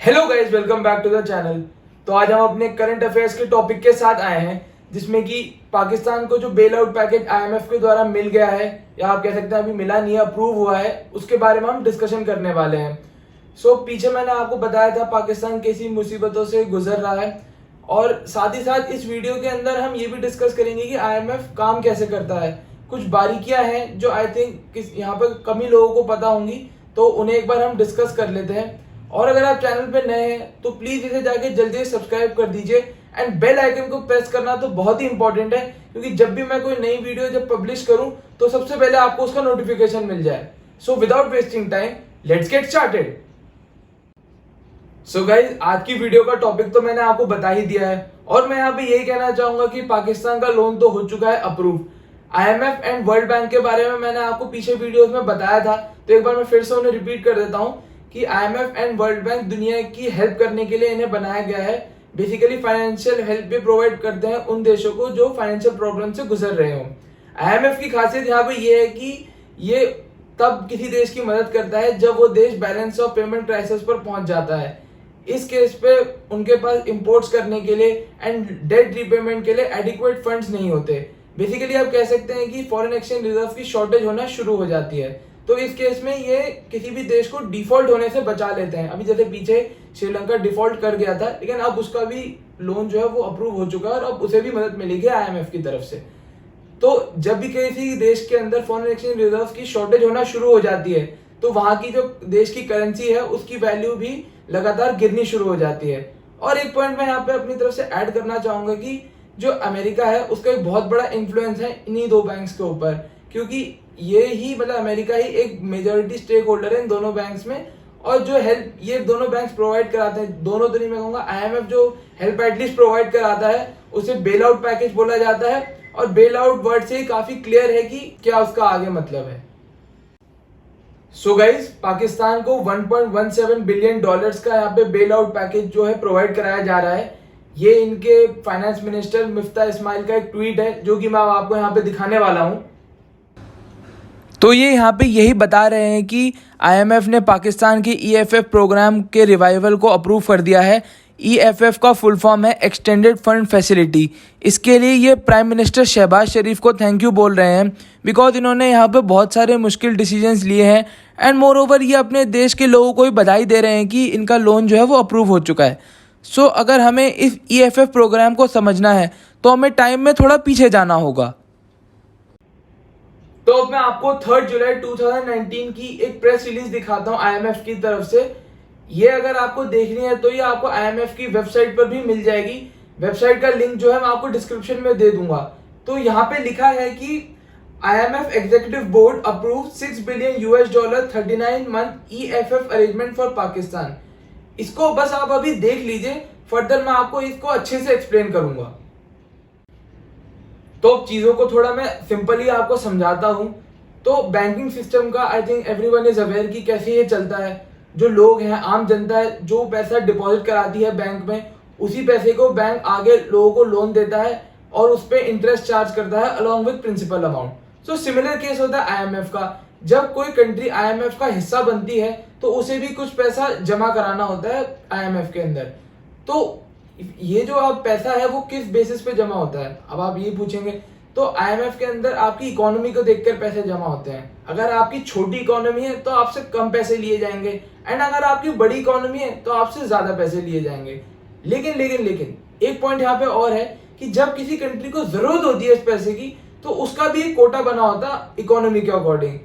Hello guys, welcome back to the channel. तो आज हम अपने करंट अफेयर्स के टॉपिक के साथ आए हैं, जिसमें कि पाकिस्तान को जो बेल आउट पैकेज आईएमएफ के द्वारा मिल गया है, या आप कह सकते हैं अभी मिला नहीं है, अप्रूव हुआ है, उसके बारे में हम डिस्कशन करने वाले हैं। पीछे मैंने आपको बताया था पाकिस्तान कैसी मुसीबतों से गुजर रहा है, और साथ ही साथ इस वीडियो के अंदर हम ये भी डिस्कस करेंगे कि आईएमएफ काम कैसे करता है। कुछ बारीकियां हैं जो आई थिंक यहाँ पर कम ही लोगों को पता होंगी, तो उन्हें एक बार हम डिस्कस कर लेते हैं। और अगर आप चैनल पे नए हैं तो प्लीज इसे जाके जल्दी से सब्सक्राइब कर दीजिए, एंड बेल आइकन को प्रेस करना तो बहुत ही इंपॉर्टेंट है, क्योंकि जब भी मैं कोई नई वीडियो जब पब्लिश करूं तो सबसे पहले आपको उसका नोटिफिकेशन मिल जाए। So without wasting time, let's get started. So guys, आज की वीडियो का टॉपिक तो मैंने आपको बता ही दिया है, और मैं यहाँ पे यही कहना चाहूंगा कि पाकिस्तान का लोन तो हो चुका है approve. IMF and world bank के बारे में मैंने आपको पीछे वीडियोस में बताया था, तो एक बार मैं फिर से उन्हें रिपीट कर देता हूँ कि आईएमएफ एंड वर्ल्ड बैंक दुनिया की हेल्प करने के लिए इन्हें बनाया गया है। बेसिकली फाइनेंशियल हेल्प भी प्रोवाइड करते हैं उन देशों को जो फाइनेंशियल प्रॉब्लम से गुजर रहे हो। आईएमएफ की खासियत यहाँ पे ये है कि ये तब किसी देश की मदद करता है जब वो देश बैलेंस ऑफ पेमेंट क्राइसिस पर पहुंच जाता है। इस केस पे उनके पास इंपोर्ट्स करने के लिए एंड डेट रीपेमेंट के लिए एडिक्वेट फंड्स नहीं होते। बेसिकली आप कह सकते हैं कि फॉरेन एक्सचेंज रिजर्व की शॉर्टेज होना शुरू हो जाती है। तो इस केस में ये किसी भी देश को डिफॉल्ट होने से बचा लेते हैं। अभी जैसे पीछे श्रीलंका डिफॉल्ट कर गया था, लेकिन अब उसका भी लोन जो है वो अप्रूव हो चुका है, और अब उसे भी मदद मिलेगी आईएमएफ की तरफ से। तो जब भी किसी देश के अंदर फॉरेन एक्सचेंज रिजर्व की शॉर्टेज होना शुरू हो जाती है, तो वहां की जो देश की करेंसी है उसकी वैल्यू भी लगातार गिरनी शुरू हो जाती है। और एक पॉइंट मैं यहाँ पे अपनी तरफ से ऐड करना चाहूंगा कि जो अमेरिका है उसका एक बहुत बड़ा इन्फ्लुएंस है इन्हीं दो बैंक्स के ऊपर, क्योंकि ये ही मतलब अमेरिका ही एक मेजॉरिटी स्टेक होल्डर है इन दोनों बैंक्स में। और जो हेल्प ये दोनों बैंक्स प्रोवाइड कराते हैं, दोनों तो नहीं मैं कहूंगा, आईएमएफ जो हेल्प एटलीस्ट प्रोवाइड कराता है उसे बेल आउट पैकेज बोला जाता है, और बेल आउट वर्ड से ही काफी क्लियर है कि क्या उसका आगे मतलब है। सो गाइज, पाकिस्तान को 1.17 बिलियन डॉलर्स का यहाँ पे बेल आउट पैकेज जो है प्रोवाइड कराया जा रहा है। ये इनके फाइनेंस मिनिस्टर मिफ्ता इस्माइल का एक ट्वीट है, जो कि मैं आपको यहाँ पे दिखाने वाला हूँ। तो ये यहाँ पे यही बता रहे हैं कि आईएमएफ ने पाकिस्तान के ईएफएफ प्रोग्राम के रिवाइवल को अप्रूव कर दिया है। ईएफएफ का फुल फॉर्म है एक्सटेंडेड फंड फैसिलिटी। इसके लिए ये प्राइम मिनिस्टर शहबाज शरीफ को थैंक यू बोल रहे हैं, बिकॉज इन्होंने यहाँ पे बहुत सारे मुश्किल डिसीजंस लिए हैं, एंड मोर ओवर ये अपने देश के लोगों को भी बधाई दे रहे हैं कि इनका लोन जो है वो अप्रूव हो चुका है। सो अगर हमें इस ईएफएफ प्रोग्राम को समझना है तो हमें टाइम में थोड़ा पीछे जाना होगा। तो अब मैं आपको 3 जुलाई 2019 की एक प्रेस रिलीज दिखाता हूं आईएमएफ की तरफ से। ये अगर आपको देखनी है तो ये आपको आईएमएफ की वेबसाइट पर भी मिल जाएगी। वेबसाइट का लिंक जो है मैं आपको डिस्क्रिप्शन में दे दूंगा। तो यहाँ पे लिखा है कि IMF executive board approve $6 billion 39 month EFF arrangement for Pakistan. इसको बस आप अभी देख लीजिए, फर्दर मैं आपको इसको अच्छे से एक्सप्लेन करूंगा। तो चीजों को थोड़ा मैं सिंपली आपको समझाता हूं। तो बैंकिंग सिस्टम का I think everyone is aware कि कैसे ये चलता है। जो लोग हैं, आम जनता है, जो पैसा डिपॉजिट कराती है बैंक में, उसी पैसे को बैंक आगे लोगों को लोन देता है और उस पर इंटरेस्ट चार्ज करता है along with principal amount. So similar case होता है आईएमएफ का। जब कोई कंट्री आईएमएफ का हिस्सा बनती है तो उसे भी कुछ पैसा जमा कराना होता है आईएमएफ के अंदर। तो ये जो अब पैसा है वो किस बेसिस पे जमा होता है, अब आप ये पूछेंगे। तो आईएमएफ के अंदर आपकी इकोनॉमी को देखकर पैसे जमा होते हैं। अगर आपकी छोटी इकोनॉमी है तो आपसे कम पैसे लिए जाएंगे, एंड अगर आपकी बड़ी इकोनॉमी है तो आपसे ज्यादा पैसे लिए जाएंगे। लेकिन लेकिन लेकिन एक पॉइंट यहाँ पे और है कि जब किसी कंट्री को जरूरत होती है इस पैसे की, तो उसका भी एक कोटा बना होता है इकोनॉमी के अकॉर्डिंग।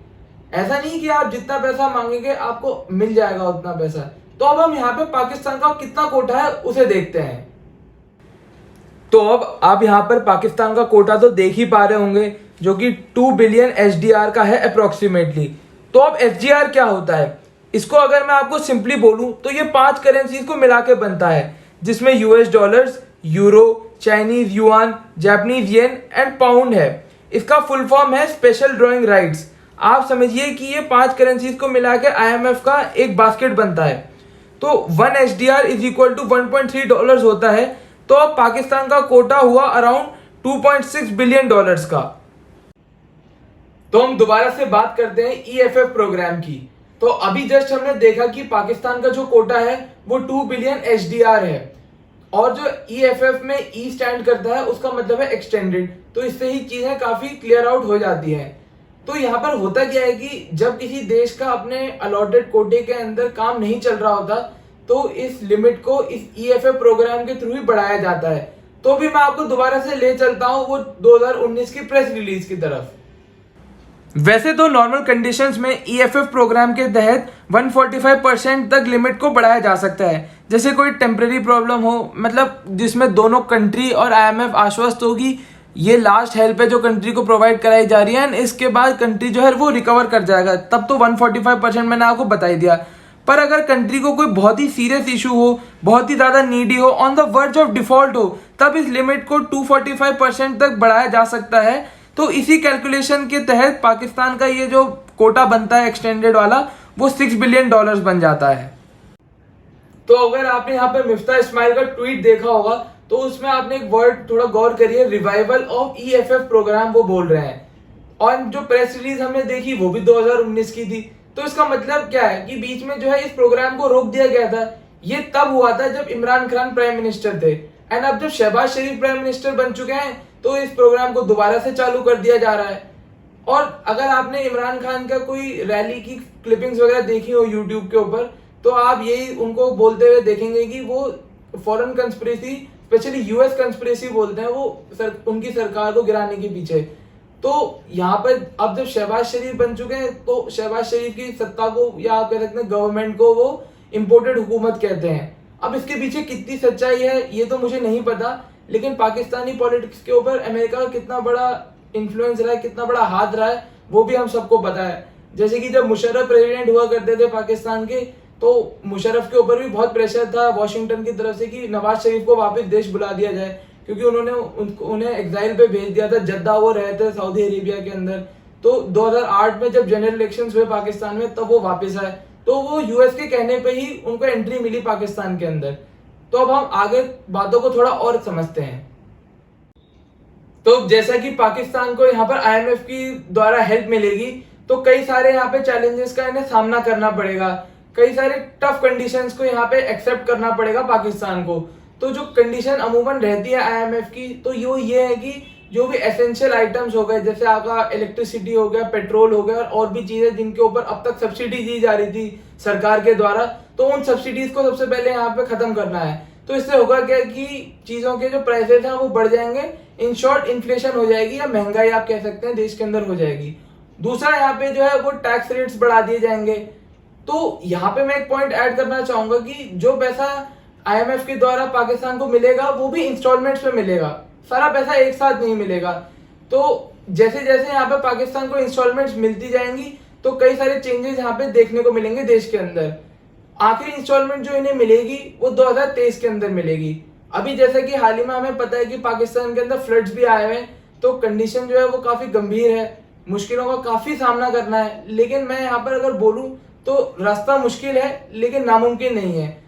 ऐसा नहीं कि आप जितना पैसा मांगेंगे आपको मिल जाएगा उतना पैसा। तो अब हम यहाँ पे पाकिस्तान का कितना कोटा है उसे देखते हैं। तो अब आप यहाँ पर पाकिस्तान का कोटा तो देख ही पा रहे होंगे, जो कि 2 बिलियन एचडीआर का है अप्रोक्सीमेटली। तो अब एचडीआर क्या होता है, इसको अगर मैं आपको सिंपली बोलूं तो ये 5 करेंसीज को मिला के बनता है, जिसमें US dollars, euro, Chinese yuan, Japanese yen and pound है। इसका फुल फॉर्म है स्पेशल ड्रॉइंग राइट्स। आप समझिए कि ये 5 करेंसीज को मिला के आईएमएफ का एक बास्केट बनता है। तो 1 एचडीआर इज इक्वल टू $1.3 होता है। तो अब पाकिस्तान का कोटा हुआ अराउंड $2.6 बिलियन का। तो हम दोबारा से बात करते हैं ईएफएफ प्रोग्राम की। तो अभी जस्ट हमने देखा कि पाकिस्तान का जो कोटा है वो 2 बिलियन एचडीआर है, और जो ईएफएफ में ई स्टैंड करता है उसका मतलब है एक्सटेंडेड। तो इससे ही चीजें काफी क्लियर आउट हो जाती हैं। तो यहाँ पर होता क्या है कि जब किसी देश का अपने अलॉटेड कोटे के अंदर काम नहीं चल रहा होता तो इस लिमिट को इस ईएफएफ प्रोग्राम के थ्रू ही बढ़ाया जाता है। तो भी मैं आपको दोबारा से ले चलता हूँ वो 2019 की प्रेस रिलीज की तरफ। वैसे तो नॉर्मल कंडीशंस में ईएफएफ प्रोग्राम के तहत 145% तक लिमिट को बढ़ाया जा सकता है। जैसे कोई टेम्परेरी प्रॉब्लम हो, मतलब जिसमें दोनों कंट्री और आईएमएफ आश्वस्त होगी ये लास्ट हेल्प है जो कंट्री को प्रोवाइड कराई जा रही है, एंड इसके बाद कंट्री जो है वो रिकवर कर जाएगा, तब तो 145% मैंने आपको बता ही दिया। पर अगर कंट्री को कोई बहुत ही सीरियस इशू हो, बहुत ही ज्यादा नीडी हो, on the verge of default हो, तब इस लिमिट को 245% तक बढ़ाया जा सकता है। तो इसी कैलकुलेशन के तहत पाकिस्तान का ये जो कोटा बनता है एक्सटेंडेड वाला वो $6 बिलियन बन जाता है। तो अगर आपने यहाँ पे मिफ्ता इस्माइल का ट्वीट देखा होगा तो उसमें आपने एक वर्ड थोड़ा गौर करिए, रिवाइवल ऑफ ईएफएफ प्रोग्राम वो बोल रहे हैं, और जो प्रेस रिलीज हमने देखी वो भी 2019 की थी। तो इसका मतलब क्या है कि बीच में जो है इस प्रोग्राम को रोक दिया गया था। ये तब हुआ था जब इमरान खान प्राइम मिनिस्टर थे, एंड अब जब शहबाज शरीफ प्राइम मिनिस्टर बन चुके हैं तो इस प्रोग्राम को दोबारा से चालू कर दिया जा रहा है। और अगर आपने इमरान खान का कोई रैली की क्लिपिंग्स वगैरह देखी हो यूट्यूब के ऊपर तो आप यही उनको बोलते हुए देखेंगे कि वो foreign conspiracy, specially US conspiracy बोलते हैं वो उनकी सरकार को गिराने के पीछे। तो यहाँ पर अब जब शहबाज शरीफ बन चुके हैं तो शहबाज शरीफ की सत्ता को या आप कह सकते हैं गवर्नमेंट को वो इम्पोर्टेड हुकूमत कहते हैं। अब इसके पीछे कितनी सच्चाई है ये तो मुझे नहीं पता, लेकिन पाकिस्तानी पॉलिटिक्स के ऊपर अमेरिका का कितना बड़ा इन्फ्लुएंस रहा है, कितना बड़ा हाथ रहा है वो भी हम सबको पता है। जैसे कि जब मुशर्रफ प्रेसिडेंट हुआ करते थे पाकिस्तान के तो मुशर्रफ के ऊपर भी बहुत प्रेशर था वॉशिंगटन की तरफ से कि नवाज शरीफ को वापस देश बुला दिया जाए, क्योंकि उन्होंने उन्हें एग्जाइल पे भेज दिया था, जद्दा वो रहे थे सऊदी अरेबिया के अंदर। तो 2008 में जब जनरल इलेक्शंस हुए पाकिस्तान में तब वो वापस आए, तो वो यूएस के कहने पे ही उनको एंट्री मिली पाकिस्तान के अंदर। तो अब हम आगे बातों को थोड़ा और समझते हैं। तो जैसा कि पाकिस्तान को यहाँ पर आईएमएफ की द्वारा हेल्प मिलेगी तो कई सारे यहाँ पे चैलेंजेस का इन्हें सामना करना पड़ेगा, कई सारे टफ कंडीशंस को यहाँ पे एक्सेप्ट करना पड़ेगा पाकिस्तान को। तो जो कंडीशन अमूमन रहती है आईएमएफ की तो ये है कि जो भी एसेंशियल आइटम्स हो गए, जैसे आपका इलेक्ट्रिसिटी हो गया, पेट्रोल हो गया और भी चीजें जिनके ऊपर अब तक सब्सिडी दी जा रही थी सरकार के द्वारा, तो उन सब्सिडीज को सबसे पहले यहाँ पे खत्म करना है। तो इससे होगा क्या कि चीजों के जो प्राइसेस हैं वो बढ़ जाएंगे, इन शॉर्ट इन्फ्लेशन हो जाएगी या महंगाई आप कह सकते हैं देश के अंदर हो जाएगी। दूसरा यहाँ पे जो है वो टैक्स रेट्स बढ़ा दिए जाएंगे। तो यहाँ पे मैं एक पॉइंट ऐड करना चाहूंगा कि जो पैसा आईएमएफ के द्वारा पाकिस्तान को मिलेगा वो भी इंस्टॉलमेंट्स में मिलेगा, सारा पैसा एक साथ नहीं मिलेगा। तो जैसे जैसे यहाँ पे पाकिस्तान को इंस्टॉलमेंट्स मिलती जाएंगी तो कई सारे चेंजेस यहाँ पे देखने को मिलेंगे देश के अंदर। आखिरी इंस्टॉलमेंट जो इन्हें मिलेगी वो 2023 के अंदर मिलेगी। अभी जैसे कि हाल ही में हमें पता है कि पाकिस्तान के अंदर फ्लड्स भी आए हुए हैं, तो कंडीशन जो है वो काफी गंभीर है, मुश्किलों का काफी सामना करना है। लेकिन मैं यहाँ पर अगर बोलूं तो रास्ता मुश्किल है लेकिन नामुमकिन नहीं है।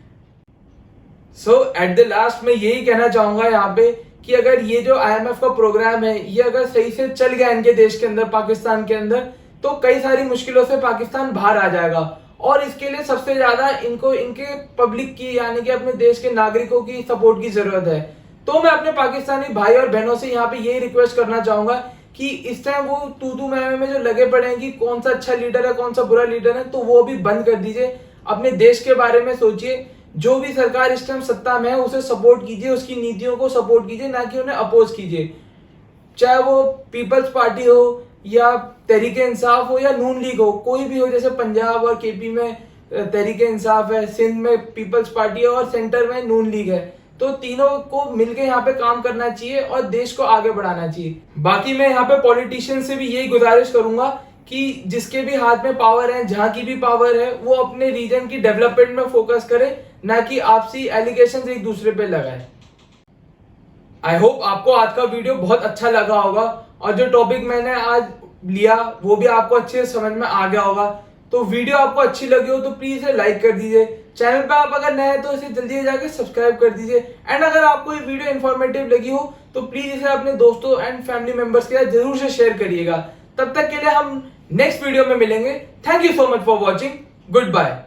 सो एट द लास्ट मैं यही कहना चाहूंगा यहाँ पे कि अगर ये जो आईएमएफ का प्रोग्राम है ये अगर सही से चल गया इनके देश के अंदर, पाकिस्तान के अंदर, तो कई सारी मुश्किलों से पाकिस्तान बाहर आ जाएगा। और इसके लिए सबसे ज्यादा इनको इनके पब्लिक की यानी कि अपने देश के नागरिकों की सपोर्ट की जरूरत है। तो मैं अपने पाकिस्तानी भाई और बहनों से यहाँ पे यही रिक्वेस्ट करना चाहूंगा कि इस टाइम वो तू में जो लगे पड़े हैं कि कौन सा अच्छा लीडर है कौन सा बुरा लीडर है, तो वो भी बंद कर दीजिए। अपने देश के बारे में सोचिए, जो भी सरकार इस टाइम सत्ता में है उसे सपोर्ट कीजिए, उसकी नीतियों को सपोर्ट कीजिए, ना कि उन्हें अपोज कीजिए। चाहे वो पीपल्स पार्टी हो या तहरीके इंसाफ हो या नून लीग हो, कोई भी हो। जैसे पंजाब और केपी में तहरीके इंसाफ है, सिंध में पीपल्स पार्टी है और सेंटर में नून लीग है। तो तीनों को मिलकर यहाँ पे काम करना चाहिए और देश को आगे बढ़ाना चाहिए। बाकी मैं यहाँ पे पॉलिटिशियन से भी यही गुजारिश करूंगा कि जिसके भी हाथ में पावर है, जहां की भी पावर है, वो अपने रीजन की डेवलपमेंट में फोकस करे, ना कि आपसी एलिगेशंस एक दूसरे पे लगाए। आई होप आपको आज का वीडियो बहुत अच्छा लगा होगा और जो टॉपिक मैंने आज लिया वो भी आपको अच्छे से समझ में आ गया होगा। तो वीडियो आपको अच्छी लगी हो तो प्लीज इसे लाइक कर दीजिए। चैनल पे आप अगर नए हैं तो इसे जल्दी जाके सब्सक्राइब कर दीजिए। एंड अगर आपको ये वीडियो इन्फॉर्मेटिव लगी हो तो प्लीज इसे अपने दोस्तों एंड फैमिली मेंबर्स के साथ जरूर से शेयर करिएगा। तब तक के लिए हम नेक्स्ट वीडियो में मिलेंगे। Thank you so much for watching. Good bye.